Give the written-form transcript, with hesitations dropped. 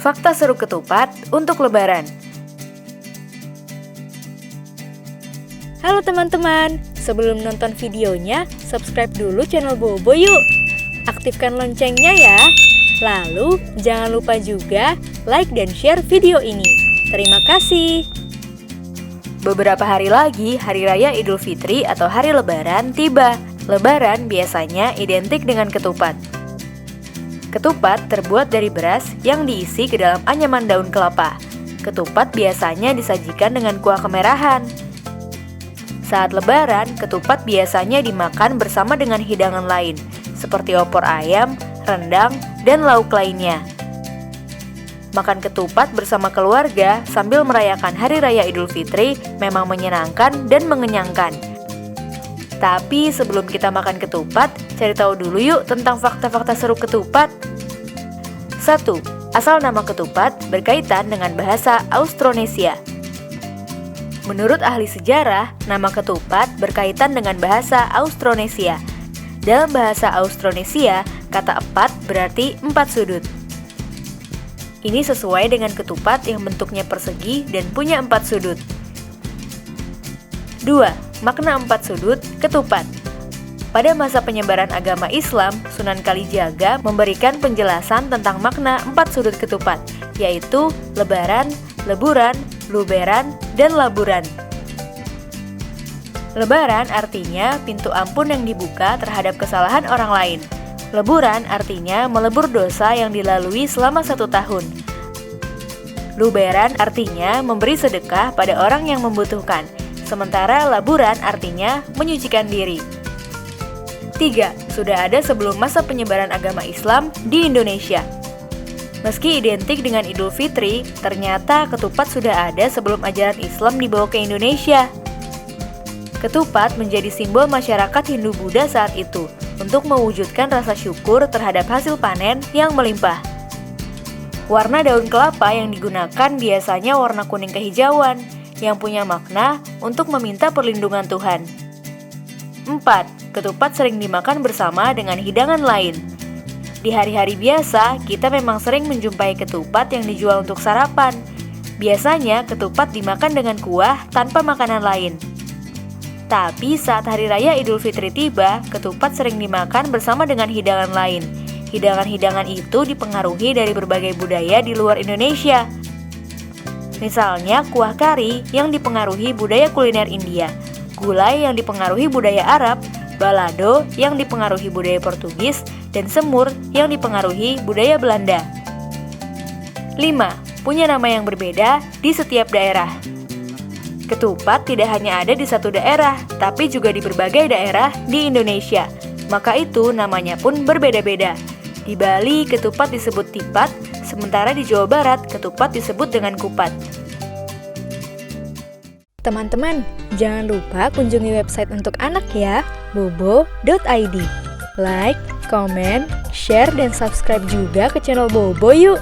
Fakta seru ketupat untuk Lebaran. Halo teman-teman, sebelum nonton videonya, subscribe dulu channel Bobo yuk. Aktifkan loncengnya ya. Lalu, jangan lupa juga like dan share video ini. Terima kasih. Beberapa hari lagi, Hari Raya Idul Fitri atau Hari Lebaran tiba. Lebaran biasanya identik dengan ketupat. Ketupat terbuat dari beras yang diisi ke dalam anyaman daun kelapa. Ketupat biasanya disajikan dengan kuah kemerahan. Saat Lebaran, ketupat biasanya dimakan bersama dengan hidangan lain, seperti opor ayam, rendang, dan lauk lainnya. Makan ketupat bersama keluarga sambil merayakan Hari Raya Idul Fitri memang menyenangkan dan mengenyangkan. Tapi sebelum kita makan ketupat, cari tahu dulu yuk tentang fakta-fakta seru ketupat. 1. Asal nama ketupat berkaitan dengan bahasa Austronesia. Menurut ahli sejarah, nama ketupat berkaitan dengan bahasa Austronesia. Dalam bahasa Austronesia, kata epat berarti 4 sudut. Ini sesuai dengan ketupat yang bentuknya persegi dan punya 4 sudut. 2. Makna 4 sudut ketupat. Pada masa penyebaran agama Islam, Sunan Kalijaga memberikan penjelasan tentang makna 4 sudut ketupat, yaitu lebaran, leburan, luberan, dan laburan. Lebaran artinya pintu ampun yang dibuka terhadap kesalahan orang lain. Leburan artinya melebur dosa yang dilalui selama 1 tahun. Luberan artinya memberi sedekah pada orang yang membutuhkan. Sementara laburan artinya menyucikan diri. 3. Sudah ada sebelum masa penyebaran agama Islam di Indonesia. Meski identik dengan Idul Fitri, ternyata ketupat sudah ada sebelum ajaran Islam dibawa ke Indonesia. Ketupat menjadi simbol masyarakat Hindu-Buddha saat itu untuk mewujudkan rasa syukur terhadap hasil panen yang melimpah. Warna daun kelapa yang digunakan biasanya warna kuning kehijauan, yang punya makna untuk meminta perlindungan Tuhan. 4. Ketupat sering dimakan bersama dengan hidangan lain. Di hari-hari biasa, kita memang sering menjumpai ketupat yang dijual untuk sarapan. Biasanya, ketupat dimakan dengan kuah tanpa makanan lain. Tapi saat Hari Raya Idul Fitri tiba, ketupat sering dimakan bersama dengan hidangan lain. Hidangan-hidangan itu dipengaruhi dari berbagai budaya di luar Indonesia. Misalnya kuah kari yang dipengaruhi budaya kuliner India, gulai yang dipengaruhi budaya Arab, balado yang dipengaruhi budaya Portugis, dan semur yang dipengaruhi budaya Belanda. 5. Punya nama yang berbeda di setiap daerah. Ketupat tidak hanya ada di satu daerah, tapi juga di berbagai daerah di Indonesia. Maka itu namanya pun berbeda-beda. Di Bali, ketupat disebut tipat, sementara di Jawa Barat, ketupat disebut dengan kupat. Teman-teman, jangan lupa kunjungi website untuk anak ya, bobo.id. Like, komen, share, dan subscribe juga ke channel Bobo yuk!